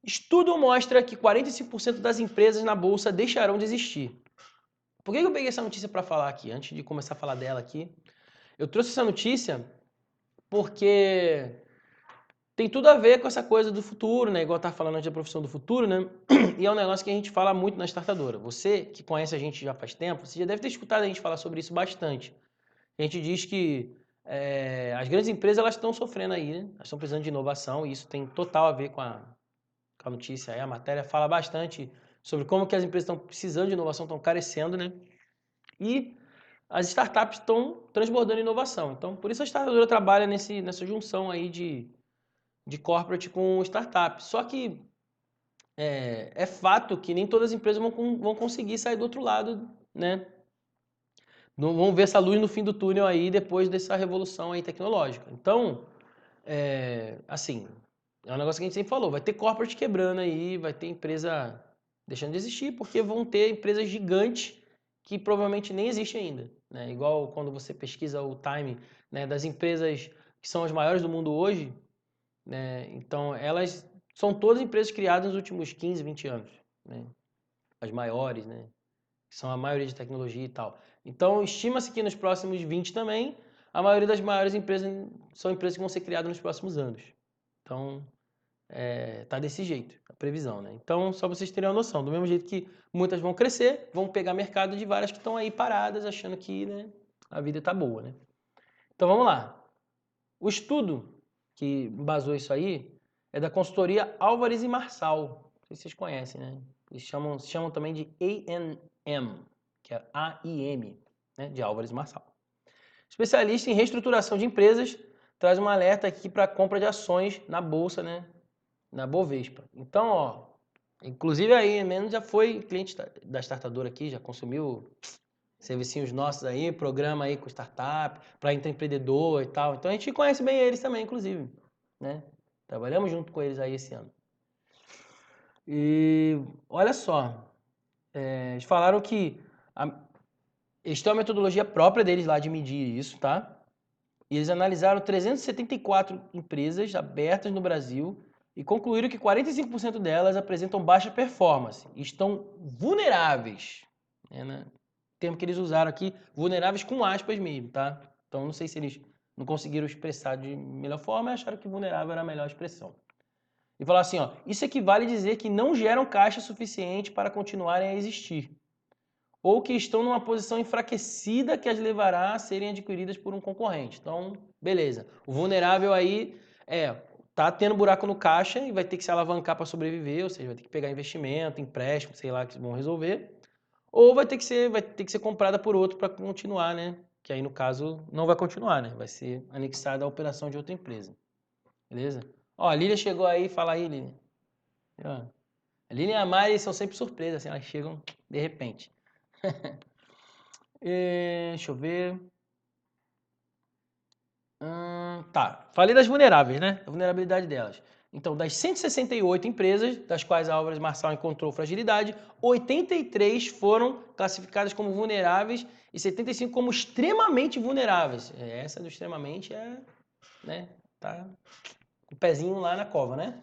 Estudo mostra que 45% das empresas na bolsa deixarão de existir. Por que eu peguei essa notícia para falar aqui? Antes de começar a falar dela aqui, eu trouxe essa notícia porque tem tudo a ver com essa coisa do futuro, né? Igual eu estava falando antes da profissão do futuro, né? E é um negócio que a gente fala muito na startadora. Você que conhece a gente já faz tempo, você já deve ter escutado a gente falar sobre isso bastante. A gente diz que as grandes empresas elas estão sofrendo aí, né? Elas estão precisando de inovação e isso tem total a ver com a notícia aí. A matéria fala bastante sobre como que as empresas estão precisando de inovação, estão carecendo, né? E as startups estão transbordando inovação. Então, por isso a startadora trabalha nessa junção aí de corporate com startup. Só que é fato que nem todas as empresas vão conseguir sair do outro lado, né? Não vão ver essa luz no fim do túnel aí depois dessa revolução aí tecnológica. Então, assim, é um negócio que a gente sempre falou, vai ter corporate quebrando aí, vai ter empresa deixando de existir, porque vão ter empresas gigantes que provavelmente nem existem ainda, né? Igual quando você pesquisa o time, né, das empresas que são as maiores do mundo hoje, né? Então, elas são todas empresas criadas nos últimos 15, 20 anos, né? As maiores, né? Que são a maioria de tecnologia e tal. Então, estima-se que nos próximos 20 também, a maioria das maiores empresas são empresas que vão ser criadas nos próximos anos. Então, tá desse jeito, a previsão, né? Então, só vocês terem uma noção, do mesmo jeito que muitas vão crescer, vão pegar mercado de várias que estão aí paradas, achando que, né, a vida tá boa, né? Então, vamos lá. O estudo que embasou isso aí é da consultoria Álvares e Marçal. Não sei se vocês conhecem, né? Eles se chamam também de ANM, que é AIM, né? De Álvares e Marçal. Especialista em reestruturação de empresas, traz um alerta aqui para compra de ações na bolsa, né? Na Bovespa. Então, ó, inclusive aí, menos já foi cliente da startadora aqui, já consumiu servicinhos nossos aí, programa aí com startup, para intraempreendedor e tal. Então a gente conhece bem eles também, inclusive, né? Trabalhamos junto com eles aí esse ano. E olha só, eles falaram que eles têm uma metodologia própria deles lá de medir isso, tá? E eles analisaram 374 empresas abertas no Brasil e concluíram que 45% delas apresentam baixa performance e estão vulneráveis, né? Termo que eles usaram aqui, vulneráveis com aspas mesmo, tá? Então não sei se eles não conseguiram expressar de melhor forma e acharam que vulnerável era a melhor expressão. E falar assim, ó, isso equivale a dizer que não geram caixa suficiente para continuarem a existir, ou que estão numa posição enfraquecida que as levará a serem adquiridas por um concorrente. Então, beleza. O vulnerável aí tá tendo buraco no caixa e vai ter que se alavancar para sobreviver, ou seja, vai ter que pegar investimento, empréstimo, sei lá, que vão resolver, ou vai ter que ser comprada por outro para continuar, né? Que aí no caso não vai continuar, né? Vai ser anexada à operação de outra empresa. Beleza? Ó, a Lília chegou aí, fala aí, Lília. Ó, a Lília e a Mari são sempre surpresas, assim, elas chegam de repente. Deixa eu ver. Tá, falei das vulneráveis, né? A vulnerabilidade delas. Então, das 168 empresas, das quais a Álvares Marçal encontrou fragilidade, 83 foram classificadas como vulneráveis e 75 como extremamente vulneráveis. Essa do extremamente né, tá com o pezinho lá na cova, né?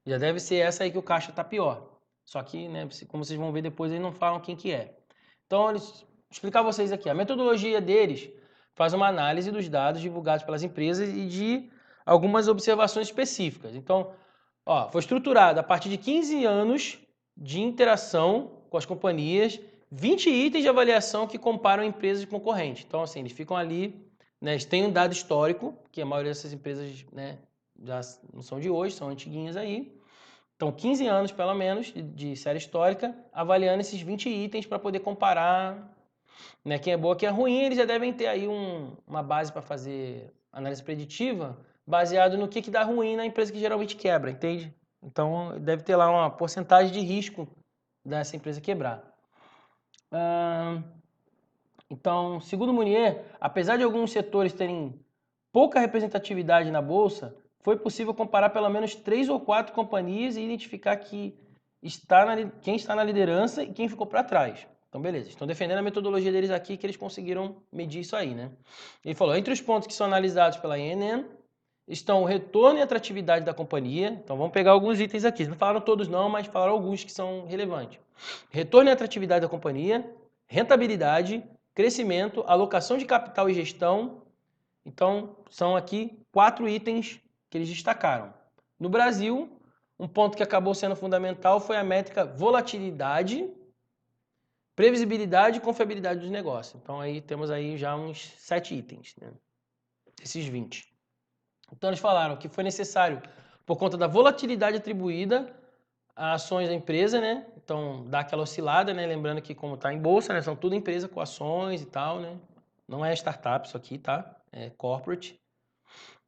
Já deve ser essa aí que o caixa tá pior. Só que, né, como vocês vão ver depois, eles não falam quem que é. Então, eles explicar a vocês aqui. A metodologia deles faz uma análise dos dados divulgados pelas empresas e de algumas observações específicas. Então, ó, foi estruturado a partir de 15 anos de interação com as companhias, 20 itens de avaliação que comparam empresas concorrentes. Então, assim, eles ficam ali, né, eles têm um dado histórico, que a maioria dessas empresas, né, já não são de hoje, são antiguinhas aí. Então, 15 anos, pelo menos, de série histórica, avaliando esses 20 itens para poder comparar, né, quem é boa, quem é ruim. Eles já devem ter aí uma base para fazer análise preditiva, baseado no que dá ruim na empresa que geralmente quebra, entende? Então, deve ter lá uma porcentagem de risco dessa empresa quebrar. Então, segundo Munier, apesar de alguns setores terem pouca representatividade na bolsa, foi possível comparar pelo menos 3 ou 4 companhias e identificar quem está na liderança e quem ficou para trás. Então, beleza. Estão defendendo a metodologia deles aqui, que eles conseguiram medir isso aí, né? Ele falou, entre os pontos que são analisados pela INN, estão o retorno e atratividade da companhia. Então vamos pegar alguns itens aqui. Não falaram todos não, mas falaram alguns que são relevantes. Retorno e atratividade da companhia, rentabilidade, crescimento, alocação de capital e gestão. Então são aqui 4 itens que eles destacaram. No Brasil, um ponto que acabou sendo fundamental foi a métrica volatilidade, previsibilidade e confiabilidade dos negócios. Então aí temos aí já uns 7 itens, né? Esses 20. Então eles falaram que foi necessário, por conta da volatilidade atribuída a ações da empresa, né? Então dá aquela oscilada, né? Lembrando que como está em bolsa, né? São tudo empresa com ações e tal, né? Não é startup isso aqui, tá? É corporate.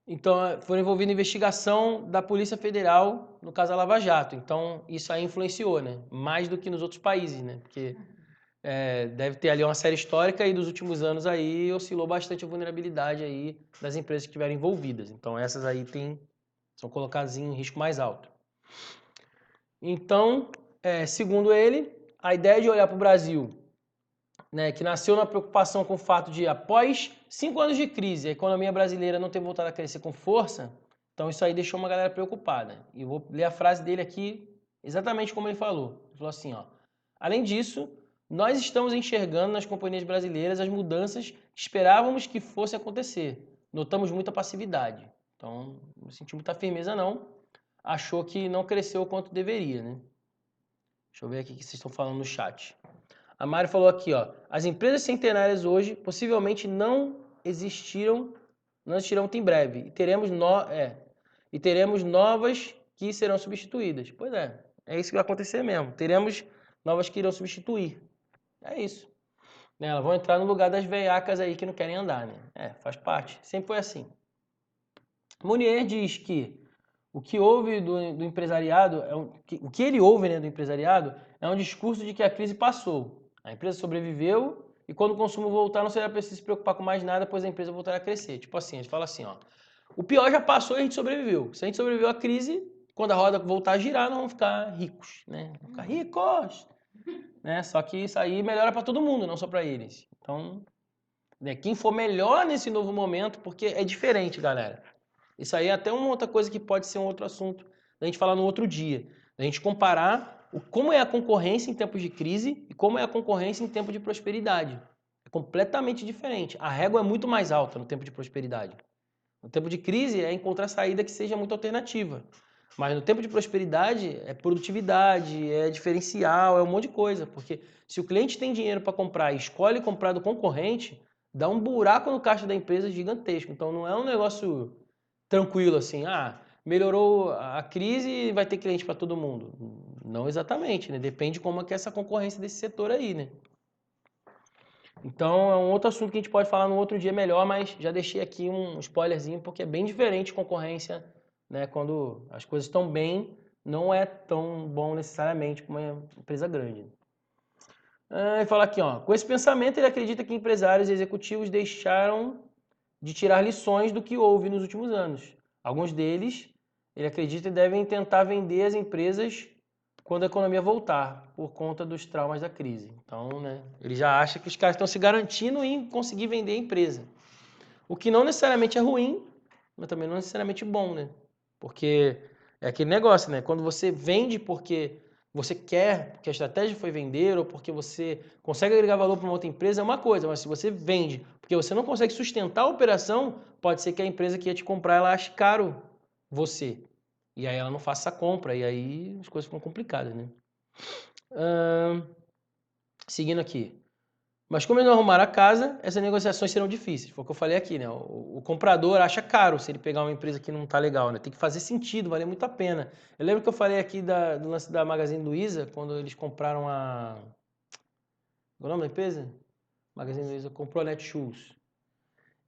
Então foram envolvidos em investigação da Polícia Federal no caso da Lava Jato. Então isso aí influenciou, né? Mais do que nos outros países, né? Porque deve ter ali uma série histórica e dos últimos anos aí oscilou bastante a vulnerabilidade aí das empresas que estiveram envolvidas. Então essas aí são colocadas em risco mais alto. Então, segundo ele, a ideia de olhar para o Brasil, né, que nasceu na preocupação com o fato de, após 5 anos de crise, a economia brasileira não ter voltado a crescer com força, então isso aí deixou uma galera preocupada. E eu vou ler a frase dele aqui exatamente como ele falou. Ele falou assim, ó: além disso, nós estamos enxergando nas companhias brasileiras as mudanças que esperávamos que fossem acontecer. Notamos muita passividade. Então, não senti muita firmeza não. Achou que não cresceu o quanto deveria, né? Deixa eu ver aqui o que vocês estão falando no chat. A Mari falou aqui, ó: as empresas centenárias hoje possivelmente não existirão muito em breve. E teremos novas que serão substituídas. Pois é isso que vai acontecer mesmo. Teremos novas que irão substituir. É isso. Né? Elas vão entrar no lugar das veiacas aí que não querem andar, né? Faz parte. Sempre foi assim. Mounier diz que o que houve do empresariado, o que ele ouve, né, do empresariado é um discurso de que a crise passou. A empresa sobreviveu e quando o consumo voltar não será preciso se preocupar com mais nada, pois a empresa voltará a crescer. Tipo assim, a gente fala assim, ó: o pior já passou e a gente sobreviveu. Se a gente sobreviveu à crise, quando a roda voltar a girar, nós vamos ficar ricos, né? Vamos ficar ricos, né? Só que isso aí melhora para todo mundo, não só para eles. Então, né, quem for melhor nesse novo momento, porque é diferente, galera. Isso aí é até uma outra coisa que pode ser um outro assunto da gente falar no outro dia. Da gente comparar como é a concorrência em tempos de crise e como é a concorrência em tempo de prosperidade. É completamente diferente. A régua é muito mais alta no tempo de prosperidade. No tempo de crise é encontrar saída que seja muito alternativa. Mas no tempo de prosperidade é produtividade, é diferencial, é um monte de coisa. Porque se o cliente tem dinheiro para comprar e escolhe comprar do concorrente, dá um buraco no caixa da empresa gigantesco. Então não é um negócio tranquilo assim, melhorou a crise e vai ter cliente para todo mundo. Não exatamente, né? Depende de como é que é essa concorrência desse setor aí, né? Então é um outro assunto que a gente pode falar no outro dia melhor, mas já deixei aqui um spoilerzinho, porque é bem diferente concorrência, né? Quando as coisas estão bem, não é tão bom necessariamente para uma empresa grande. E fala aqui, ó: com esse pensamento ele acredita que empresários e executivos deixaram de tirar lições do que houve nos últimos anos. Alguns deles, ele acredita, devem tentar vender as empresas quando a economia voltar, por conta dos traumas da crise. Então, né, ele já acha que os caras estão se garantindo em conseguir vender a empresa. O que não necessariamente é ruim, mas também não necessariamente bom, né? Porque é aquele negócio, né? Quando você vende porque você quer, porque a estratégia foi vender, ou porque você consegue agregar valor para uma outra empresa, é uma coisa. Mas se você vende porque você não consegue sustentar a operação, pode ser que a empresa que ia te comprar, ela ache caro você. E aí ela não faça a compra, e aí as coisas ficam complicadas, né? Seguindo aqui. Mas como ele não arrumar a casa, essas negociações serão difíceis. Foi o que eu falei aqui, né? O comprador acha caro se ele pegar uma empresa que não tá legal, né? Tem que fazer sentido, valer muito a pena. Eu lembro que eu falei aqui do lance da Magazine Luiza, quando eles compraram Qual é o nome da empresa? Magazine Luiza comprou a Netshoes.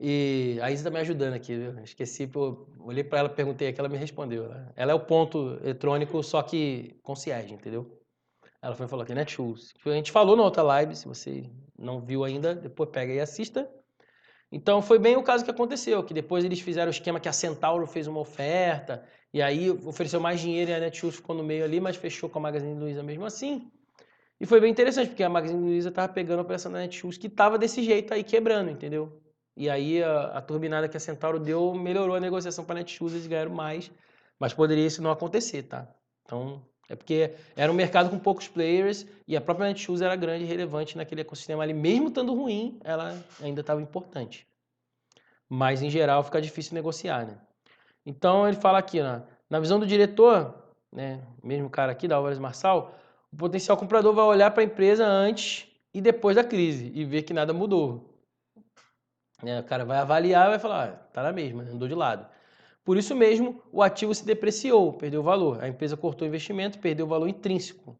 E a Isa tá me ajudando aqui, viu? Esqueci, olhei para ela, perguntei aqui, ela me respondeu. Ela é o ponto eletrônico, só que concierge, entendeu? Ela foi e falou aqui, Netshoes. A gente falou na outra live, se você não viu ainda, depois pega e assista. Então foi bem o caso que aconteceu, que depois eles fizeram o esquema que a Centauro fez uma oferta, e aí ofereceu mais dinheiro e a Netshoes ficou no meio ali, mas fechou com a Magazine Luiza mesmo assim. E foi bem interessante, porque a Magazine Luiza estava pegando a operação da Netshoes que estava desse jeito aí, quebrando, entendeu? e aí a turbinada que a Centauro deu melhorou a negociação para a Netshoes, eles ganharam mais, mas poderia isso não acontecer, tá? Então, é porque era um mercado com poucos players e a própria Netshoes era grande e relevante naquele ecossistema ali, mesmo estando ruim, ela ainda estava importante. Mas, em geral, fica difícil negociar, né? Então, ele fala aqui, na visão do diretor, né, mesmo cara aqui, da Álvares Marçal, o potencial comprador vai olhar para a empresa antes e depois da crise e ver que nada mudou. O cara vai avaliar e vai falar, tá na mesma, andou de lado. Por isso mesmo, o ativo se depreciou, perdeu valor. A empresa cortou o investimento, perdeu o valor intrínseco.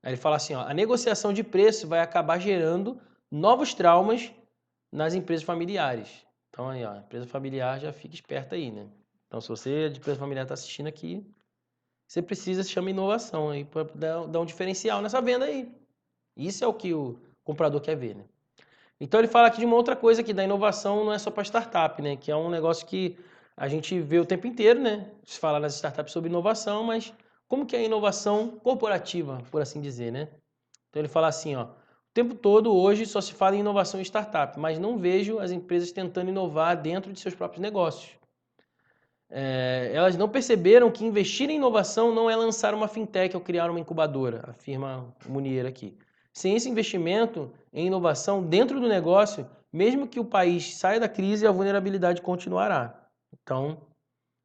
Aí ele fala assim, ó, a negociação de preço vai acabar gerando novos traumas nas empresas familiares. Então aí, ó, a empresa familiar já fica esperta aí, né? Então se você de empresa familiar está assistindo aqui, você precisa se chama inovação aí para dar um diferencial nessa venda aí. Isso é o que o comprador quer ver, né? Então ele fala aqui de uma outra coisa que da inovação não é só para startup, né? Que é um negócio que a gente vê o tempo inteiro, né? Se fala nas startups sobre inovação, mas como que é a inovação corporativa, por assim dizer, né? Então ele fala assim, ó, o tempo todo hoje só se fala em inovação em startup, mas não vejo as empresas tentando inovar dentro de seus próprios negócios. Elas não perceberam que investir em inovação não é lançar uma fintech ou criar uma incubadora, afirma o Munier aqui. Sem esse investimento em inovação dentro do negócio, mesmo que o país saia da crise, a vulnerabilidade continuará. Então,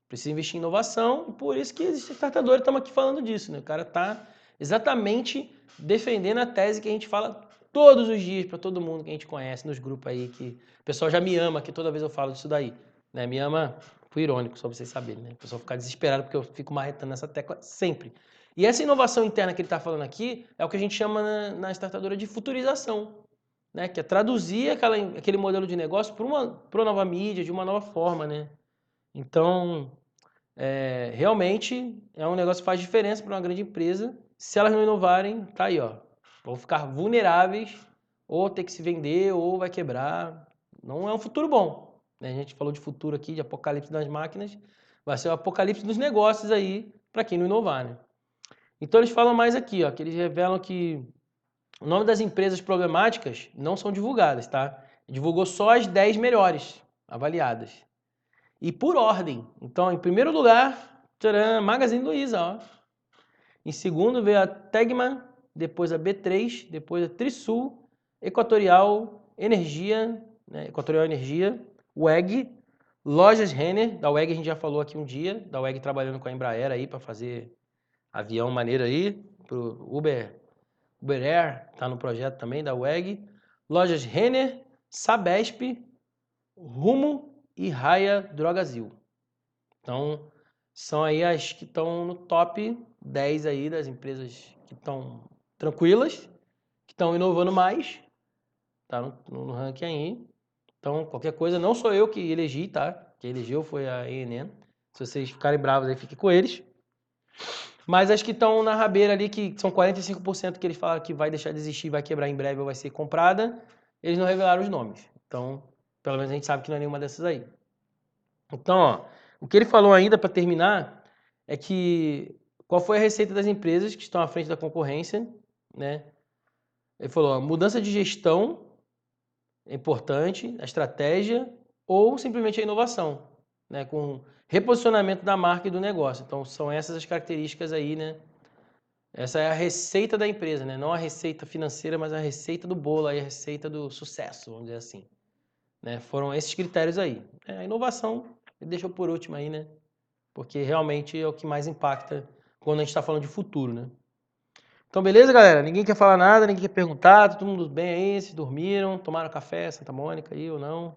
precisa investir em inovação e por isso que existe startadores, estamos aqui falando disso, né? O cara está exatamente defendendo a tese que a gente fala todos os dias para todo mundo que a gente conhece nos grupos aí, que o pessoal já me ama, que toda vez eu falo disso daí, né? Me ama, fui irônico, só vocês saberem, né? O pessoal fica desesperado porque eu fico marretando nessa tecla sempre. E essa inovação interna que ele está falando aqui é o que a gente chama na startadora de futurização, né? Que é traduzir aquele modelo de negócio para uma nova mídia, de uma nova forma, né? Então, realmente é um negócio que faz diferença para uma grande empresa. Se elas não inovarem, tá aí, ó. Vão ficar vulneráveis, ou ter que se vender, ou vai quebrar. Não é um futuro bom, né? A gente falou de futuro aqui, de apocalipse das máquinas. Vai ser o apocalipse dos negócios aí, para quem não inovar, né? Então eles falam mais aqui, ó, que eles revelam que o nome das empresas problemáticas não são divulgadas, tá? Divulgou só as 10 melhores avaliadas. E por ordem. Então, em primeiro lugar, tcharam, Magazine Luiza, ó. Em segundo veio a Tegma, depois a B3, depois a Trisul, Equatorial Energia, né? Equatorial Energia, WEG, Lojas Renner, da WEG a gente já falou aqui um dia, da WEG trabalhando com a Embraer aí para fazer avião maneiro aí, pro Uber Air, tá no projeto também da WEG, Lojas Renner, Sabesp, Rumo e Raia Drogasil. Então, são aí as que estão no top 10 aí das empresas que estão tranquilas, que estão inovando mais, tá no ranking aí. Então, qualquer coisa, não sou eu que elegi, tá? Quem elegeu foi a ENN. Se vocês ficarem bravos aí, fiquem com eles. Mas as que estão na rabeira ali, que são 45% que eles falaram que vai deixar de existir, vai quebrar em breve ou vai ser comprada, eles não revelaram os nomes. Então, pelo menos a gente sabe que não é nenhuma dessas aí. Então, ó, o que ele falou ainda para terminar é que qual foi a receita das empresas que estão à frente da concorrência, né? Ele falou, ó, mudança de gestão é importante, a estratégia ou simplesmente a inovação, né? Com reposicionamento da marca e do negócio. Então, são essas as características aí, né? Essa é a receita da empresa, né? Não a receita financeira, mas a receita do bolo, aí, a receita do sucesso, vamos dizer assim. Né? Foram esses critérios aí. A inovação, ele deixou por último aí, né? Porque realmente é o que mais impacta quando a gente está falando de futuro, né? Então, beleza, galera? Ninguém quer falar nada, ninguém quer perguntar, tá todo mundo bem aí? Se dormiram, tomaram café, Santa Mônica aí ou não?